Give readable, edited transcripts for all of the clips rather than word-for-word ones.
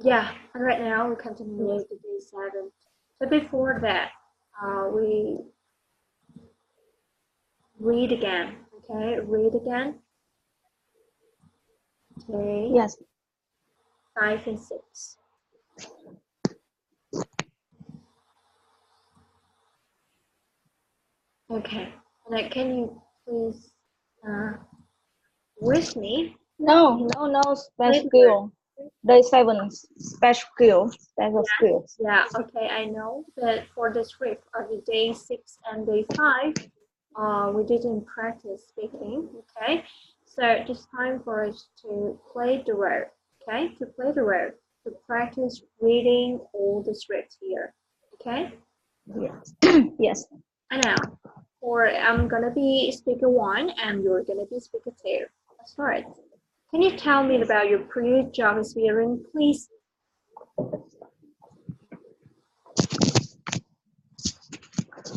Yeah, and right now we continue Yes. with the day 7. But before that, we read again. Okay, read again. Day Yes. 5 and 6. Okay, and then can you please uh, with me? No, Read special the word. skill. Day 7, special skill. Special Yes, skills. yeah, okay, I know. But for the script of the day 6 and day 5, we didn't practice speaking, okay? So it's time for us to play the word, okay? To play the word, to practice reading all the scripts here, okay? Yes. Yes. And now, for I'm gonna be speaker 1 and you're gonna be speaker 2. Let's start. Can you tell me Yes. about your previous job experience, please?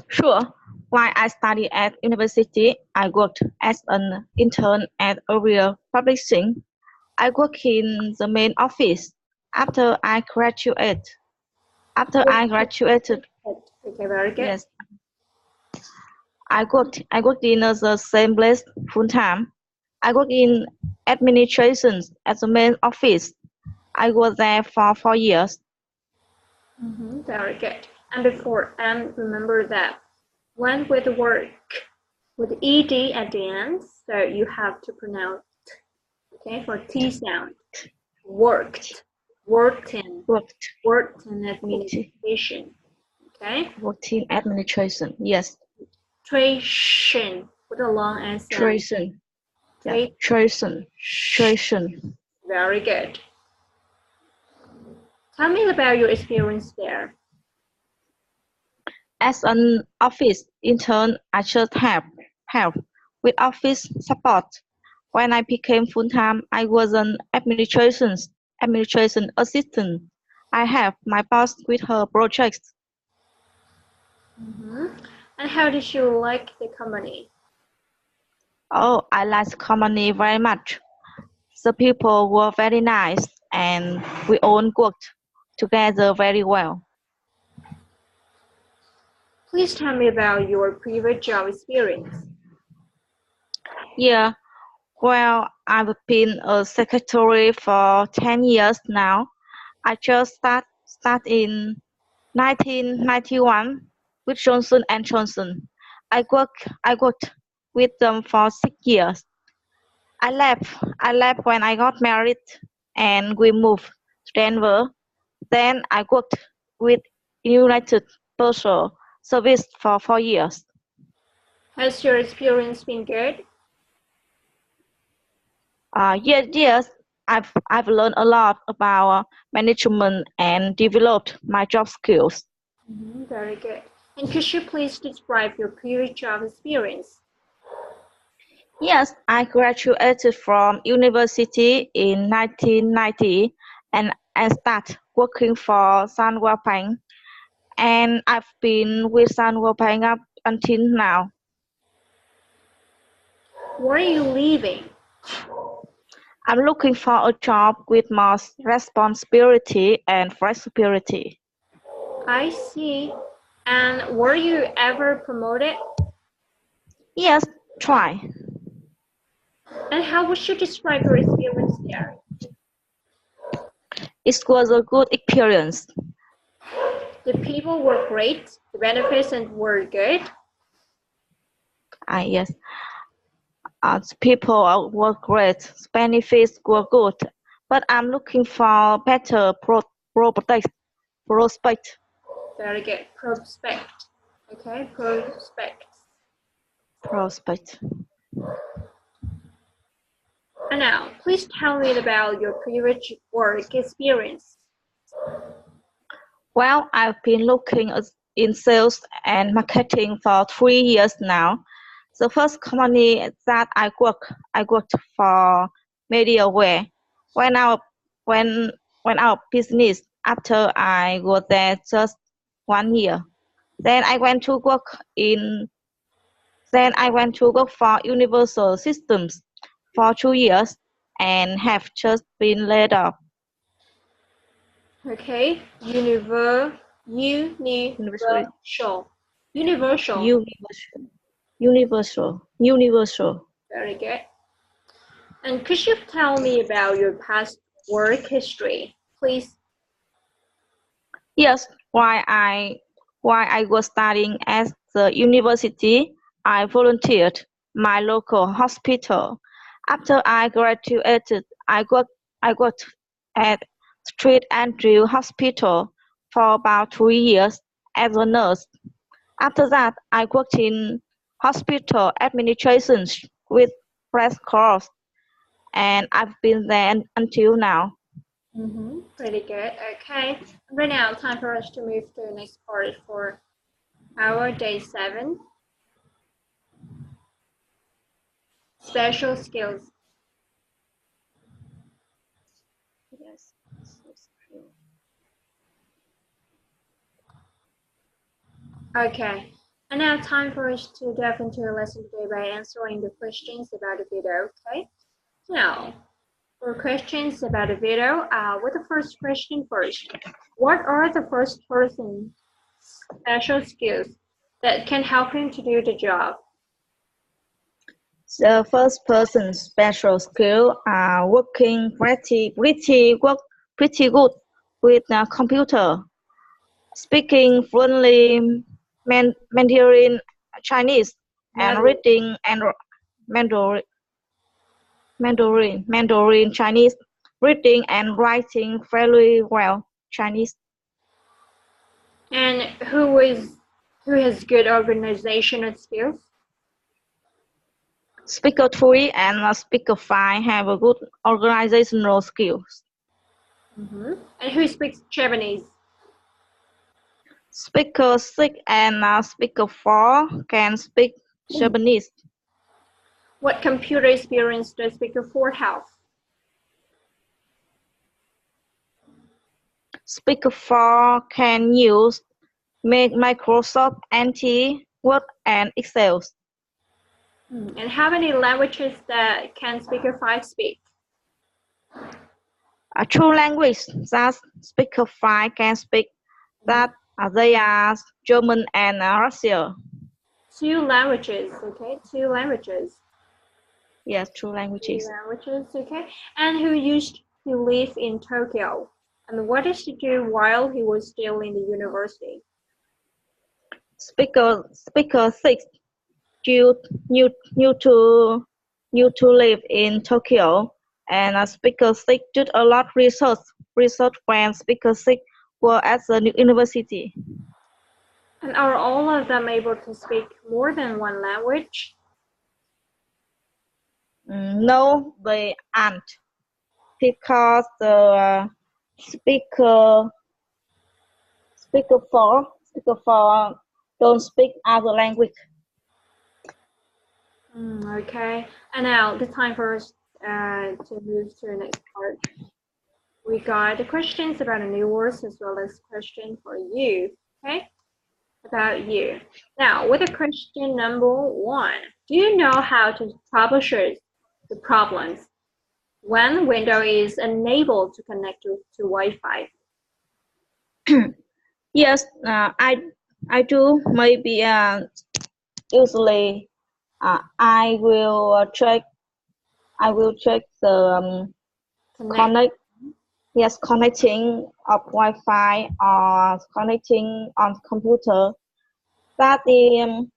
Sure. While I studied at university, I worked as an intern at a real publishing. I work in the main office. After I graduate, after I graduated, Okay, very good. yes, I worked in the same place full time. I work in administration at the main office. I was there for 4 years. Very good. And before, and remember that when with the work with ed at the end, so you have to pronounce, okay, for T sound. Worked, Worked, worked in worked, administration, okay? worked in administration. Yes, Tration with a long S sound. administration. Yeah, Tra- administration. Very good. Tell me about your experience there. As an office intern, I just help with office support. When I became full-time, I was an administration assistant. I helped my boss with her projects. hmm And how did you like the company? Oh, I liked the company very much. The people were very nice and we all worked together very well. Please tell me about your previous job experience. Yeah, well, I've been a secretary for 10 years now. I just start in 1991 with Johnson and Johnson. I worked with them for 6 years. I left when I got married and we moved to Denver. Then I worked with United Postal Service for 4 years. Has your experience been good? Yes, I've learned a lot about management and developed my job skills. Very good. And could you please describe your previous job experience? Yes, I graduated from university in 1990 and I started working for Sunwell Bank and I've been with Sunwell Bank up until now. Where are you leaving? I'm looking for a job with more responsibility and flexibility. I see. And were you ever promoted? Yes, try. And how would you describe your experience there? It was a good experience. The people were great, the benefits and were good. Yes, the people were great, benefits were good, but I'm looking for better prospect. Very good. Prospect. Okay, prospect. Prospect. And now, please tell me about your previous work experience. Well, I've been looking in sales and marketing for 3 years now. The first company that I worked for MediaWare. When our when when our business after I was there just 1 year. Then I went to work in then I went to work for Universal Systems for 2 years and have just been laid off. Okay. Universal. Universal. Very good. And could you tell me about your past work history, please? Yes, while I was studying at the university, I volunteered my local hospital. After I graduated, I worked at Street Andrew Hospital for about 3 years as a nurse. After that, I worked in hospital administrations with Red Cross, and I've been there until now. Pretty good. Okay. Right now, time for us to move to the next part for our day 7. Special skills. Yes. Okay. And now time for us to dive into the lesson today by answering the questions about the video. Okay. Now, for questions about the video, with the first question first. What are the first person special skills that can help him to do the job? The first person special skill are working pretty good with a computer, speaking fluently Mandarin Chinese, and reading and Mandarin Chinese, reading and writing fairly well Chinese. And who has good organizational skills? Speaker 3 and Speaker 5 have a good organizational skills. And who speaks Japanese? Speaker 6 and Speaker 4 can speak Japanese. What computer experience does Speaker 4 have? Speaker 4 can use Microsoft Word and Excel. And how many languages that can Speaker 5 speak? A true language that Speaker 5 can speak that they are German and Russian. 2 languages, okay? 2 languages. Yes, two languages. 2 languages, okay? And who used to live in Tokyo? And what did he do while he was still in the university? Speaker 6 new to live in Tokyo, and Speaker 6 did a lot research when Speaker 6 were at the university. And are all of them able to speak more than one language? No, they aren't, because the speaker 4 don't speak other language. Okay, and now the time for us to move to the next part. We got the questions about the new words as well as question for you, okay? About you. Now, with the question number 1, do you know how to troubleshoot the problems when Windows is unable to connect to Wi-Fi? Yes, I do. Maybe usually I will check the connecting of Wi-Fi or connecting on computer. That if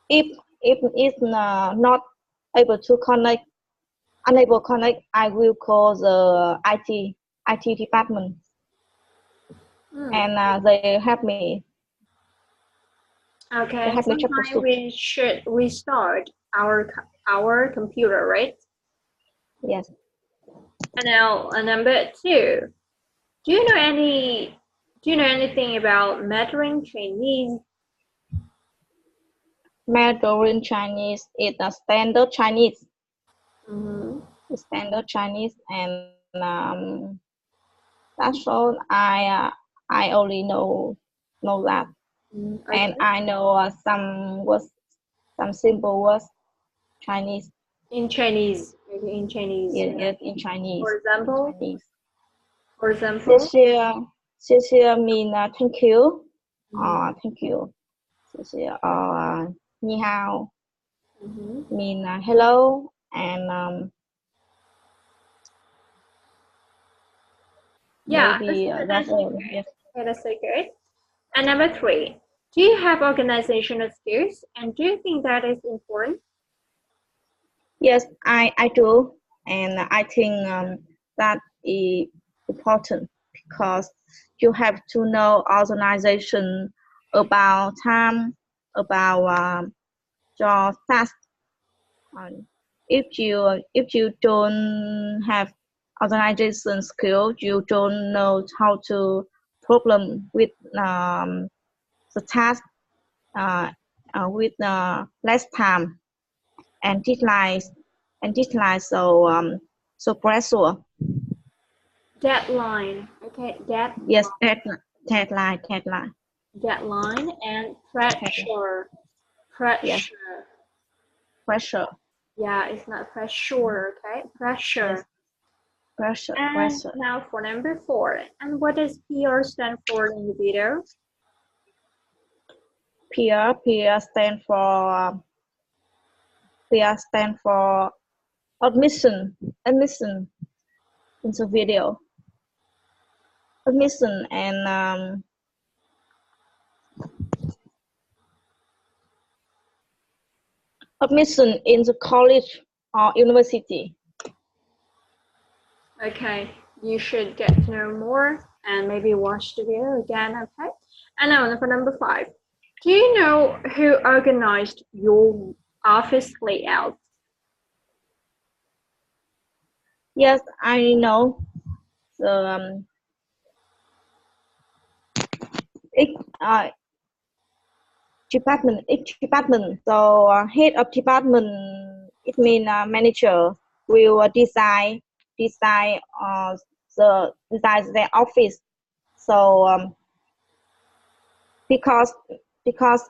it's not able to unable to connect, I will call the IT department, and they help me. Okay, sometimes we should restart our computer, right? Yes. And now number 2, do you know anything about Mandarin Chinese? Mandarin Chinese is a standard Chinese. Standard Chinese, and that's all. I only know that, Okay. and I know some simple words Chinese. In Chinese. Okay, in Chinese. Yes, in Chinese. For example. Chinese. For example. 谢谢 mean thank you. Mhm. Thank you. 谢谢 ni hao Mhm. mean hello and Yeah, maybe that's that's so all. good. Yes. Okay, that's so good. And number three, do you have organizational skills and do you think that is important? Yes, I do, and I think that is important because you have to know organization about time, about your task. If you don't have organization skill, you don't know how to problem with the task uh, with less time and deadline so pressure. Deadline. Okay, Yes, deadline. deadline and Deadline. pressure. Yes, Pressure. pressure. Yeah, it's not pressure, okay? Yes, Pressure. pressure, And pressure. now for number four. And what does PR stand for in the video? PR stand for admission in the video. Admission and admission in the college or university. Okay, you should get to know more and maybe watch the video again, okay? And now for number five. Do you know who organized your office layout? Yes, I know. The each department. So head of department, it means manager will design design their office. So because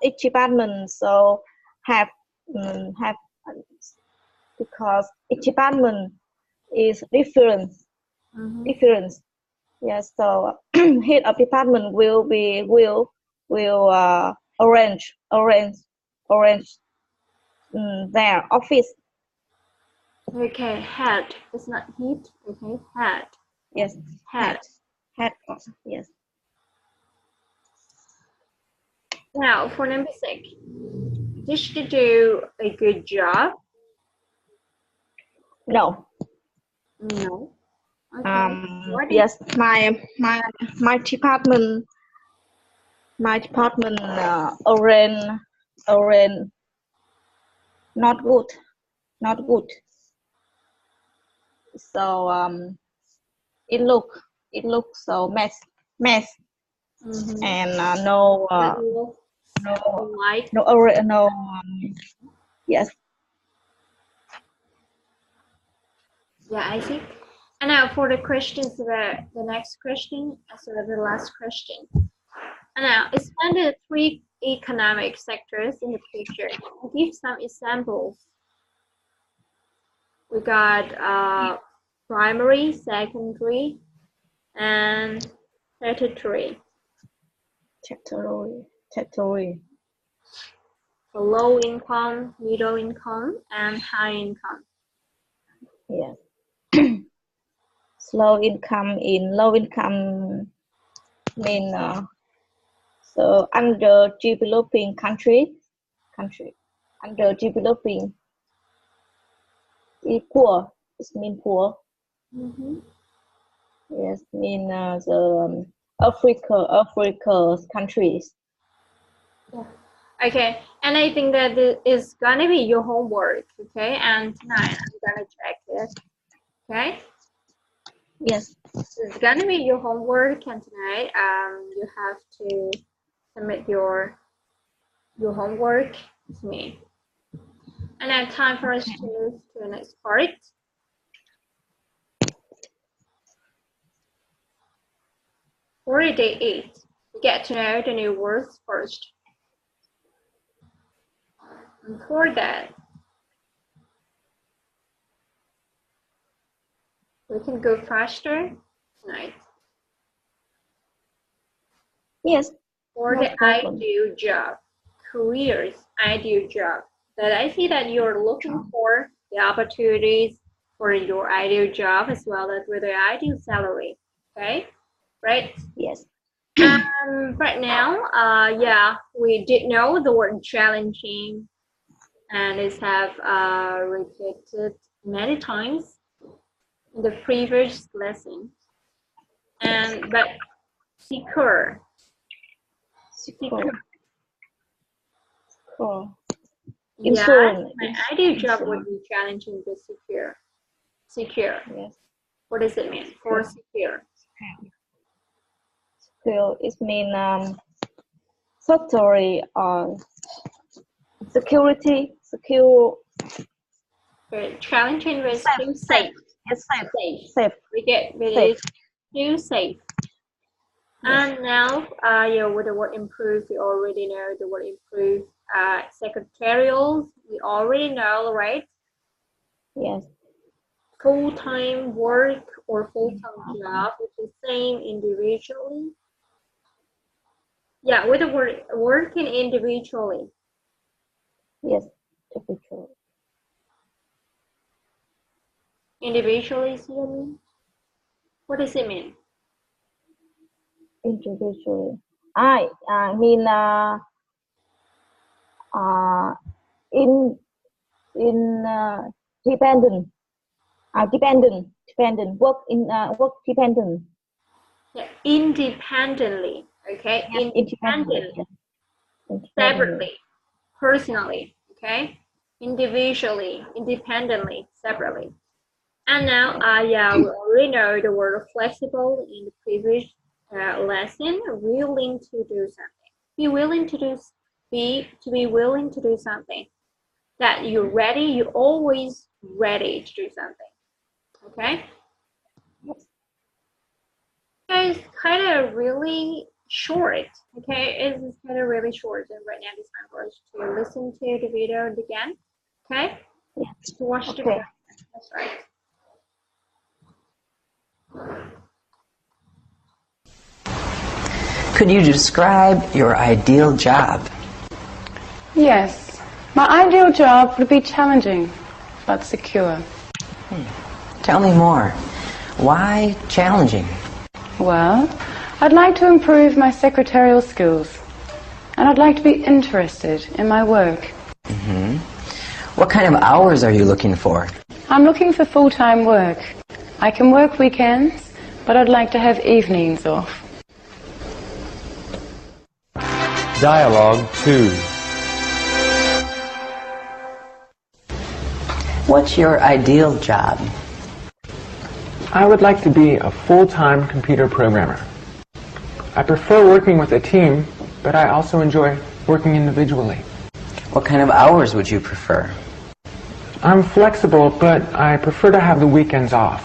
each department so have because each department is Mhm. different. Yes, so head of department will arrange their office. Okay, head. It's not heat. Okay, head. Yes, Head. head. Yes. Now for number six. Did she do a good job? No. No. Okay. What is Yes, my department arrange not good, not good. So it look so mess and that look no like? no yes. Yeah, I see. And now for the questions, the next question, so the last question. And now explain the three economic sectors in the picture. Give some examples. We got primary, secondary, and tertiary. Territory. So low income, middle income, and high income. Yes. Low income mean so underdeveloping country underdeveloping poor, it mean poor. Mhm. Yes, mean the Africa's countries. Yeah. Okay, and I think that this is gonna be your homework. Okay, and tonight I'm gonna check it. Okay, Yes. it's gonna be your homework, and tonight you have to submit your homework to me. And now time for us to move to the next part. For day 8, we get to know the new words first. And for that, we can go faster tonight. Yes. For No the problem. ideal job, careers, ideal job. But I see that you're looking for the opportunities for your ideal job as well as with the ideal salary. Okay, right? Yes. Right now, yeah, we did know the word challenging and it's have repeated many times in the previous lesson. And but secure, secure. Secure. Secure. Yes, Insurance. my ideal job would Insurance. be challenging but secure. Secure. Yes. What does it mean for Secure. secure? Secure. It means factory or security. Secure. Okay, challenging but Safe. still Safe. safe. Yes. Safe. Safe. Safe. We get but Safe. it's still safe. Yes. And now, yeah, with the word improve, we already know the word improve. Secretarial, we already know, right? Yes. Full-time work or full-time job, which is same individually. Yeah, with the word working individually. Yes. Individual. Individually, see what I mean? What does it mean? Individually. I mean in dependent. Dependent. Work dependent. Yeah, independently, okay? Yes. Independently. Independently, Yes. Independently. separately, personally, okay? Individually, independently, separately. And now, yeah, we already know the word flexible in the previous lesson. Willing to do something. Be willing to do. Be willing to do something. That you're ready. You're always ready to do something. Okay. Yes. It's kind of really short. Okay, it's kind of really short. And right now, it's time for us to listen to the video again. Okay. Yes. To watch the Okay. video. That's right. Could you describe your ideal job? Yes, my ideal job would be challenging, but secure. Tell me more. Why challenging? Well, I'd like to improve my secretarial skills, and I'd like to be interested in my work. What kind of hours are you looking for? I'm looking for full-time work. I can work weekends, but I'd like to have evenings off. Dialogue 2. What's your ideal job? I would like to be a full-time computer programmer. I prefer working with a team, but I also enjoy working individually. What kind of hours would you prefer? I'm flexible, but I prefer to have the weekends off.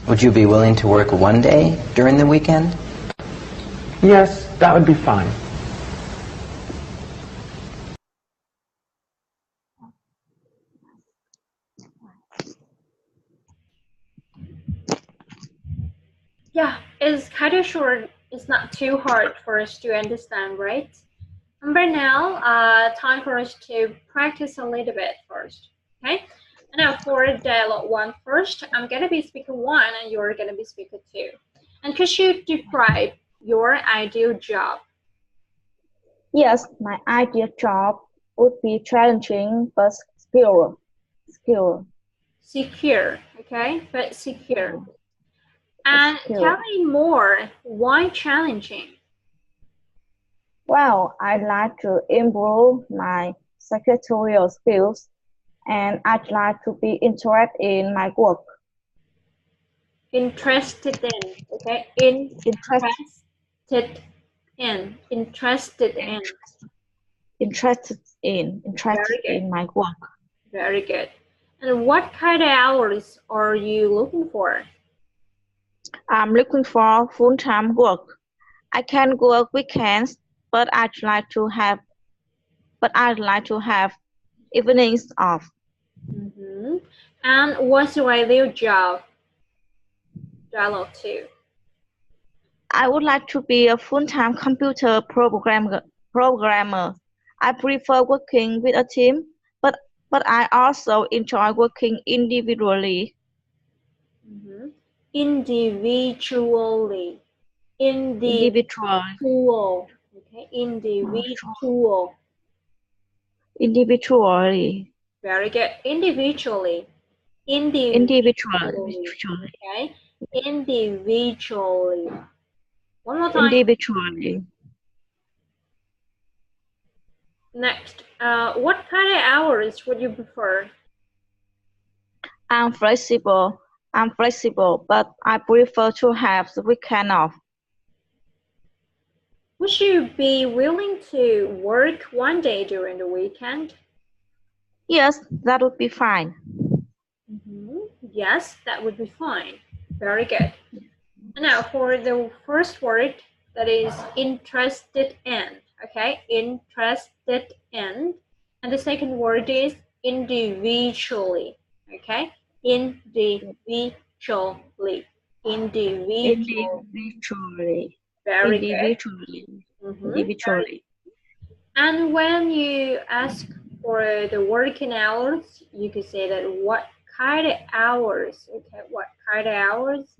Would you be willing to work one day during the weekend? Yes, that would be fine. Yeah, it's kind of short. It's not too hard for us to understand, right? And right now, time for us to practice a little bit first, okay? And now for dialogue 1 first, I'm gonna be speaker 1 and you're gonna be speaker 2. And could you describe your ideal job? Yes, my ideal job would be challenging but secure. Secure. Secure, okay? But secure. And Secure. tell me more, why challenging? Well, I'd like to improve my secretarial skills and I'd like to be interested in my work. Interested in, okay? Interested Interested in. interested in my work. Very good. And what kind of hours are you looking for? I'm looking for full-time work. I can work weekends, but I'd like to have evenings off. And what's your ideal job? Dialogue 2. I would like to be a full-time computer programmer. I prefer working with a team, but I also enjoy working individually. Individually. Individual. Okay, individual. Individually. Very good. Individually. Individually. Okay. Individually. One more time. Individually. Next. What kind of hours would you prefer? I'm flexible, but I prefer to have the weekend off. Would you be willing to work one day during the weekend? Yes, that would be fine. Yes, that would be fine. Very good. Now for the first word, that is interested in. Okay, interested in. And the second word is individually. Okay, individually. Individually. Very Individually. good. Individually. And when you ask for the working hours, you could say that what kind of hours? Okay, what kind of hours?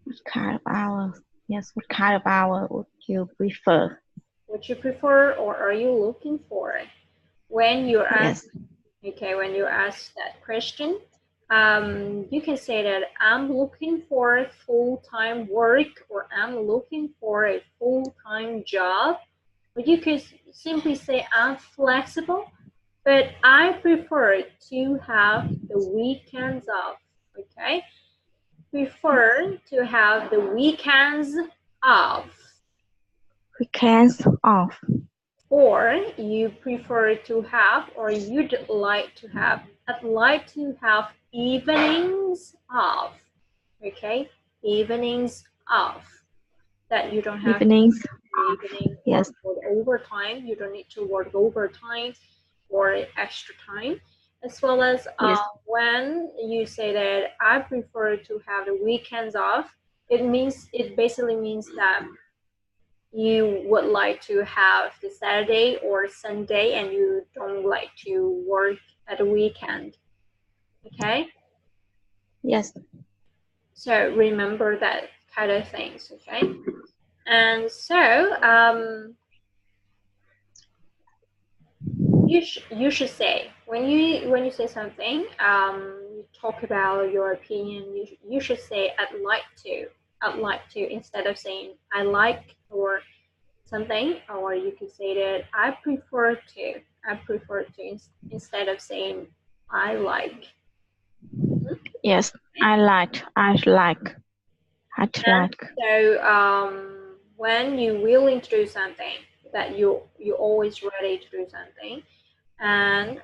What kind of hours? Yes, what kind of hour would you prefer? Would you prefer or are you looking for? When you ask, okay, when you ask that question, you can say that I'm looking for full-time work or I'm looking for a full-time job. Or you could simply say I'm flexible, but I prefer to have the weekends off. Okay, prefer to have the weekends off. Weekends off. Or you prefer to have, or you'd like to have, I'd like to have evenings off. Okay, evenings off. That you don't have Evenings. evening Yes. or overtime. You don't need to work overtime or extra time. As well as Yes. when you say that I prefer to have the weekends off, it basically means that you would like to have the Saturday or Sunday and you don't like to work at the weekend. Okay? Yes. So remember that kind of things, okay? And so you should say when you say something, you talk about your opinion. You should say I'd like to instead of saying I like or something, or you could say that I prefer to instead of saying I like. Yes, I like. So when you're willing to do something, that you're always ready to do something, and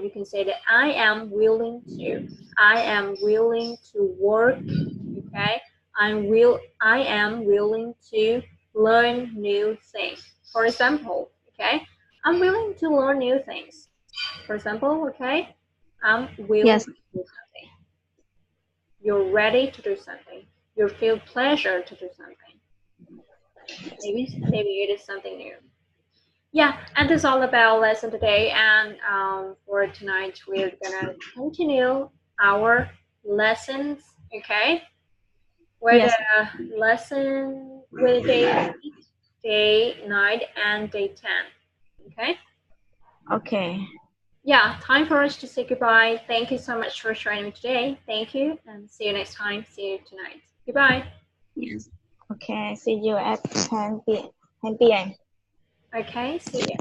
you can say that I am willing to work. Okay, I am willing to learn new things. For example, okay, I'm willing to learn new things. For example, okay, I'm willing to do something. You're ready to do something. You feel pleasure to do something. Maybe it is something new. Yeah, and that's all about lesson today. And for tonight, we're gonna continue our lessons. Okay, with a lesson with day 8, day 9, and day 10. Okay. Okay. Yeah, time for us to say goodbye. Thank you so much for joining me today. Thank you, and see you next time. See you tonight. Goodbye. Yes. Okay. See you at 10 p.m. Okay, see you.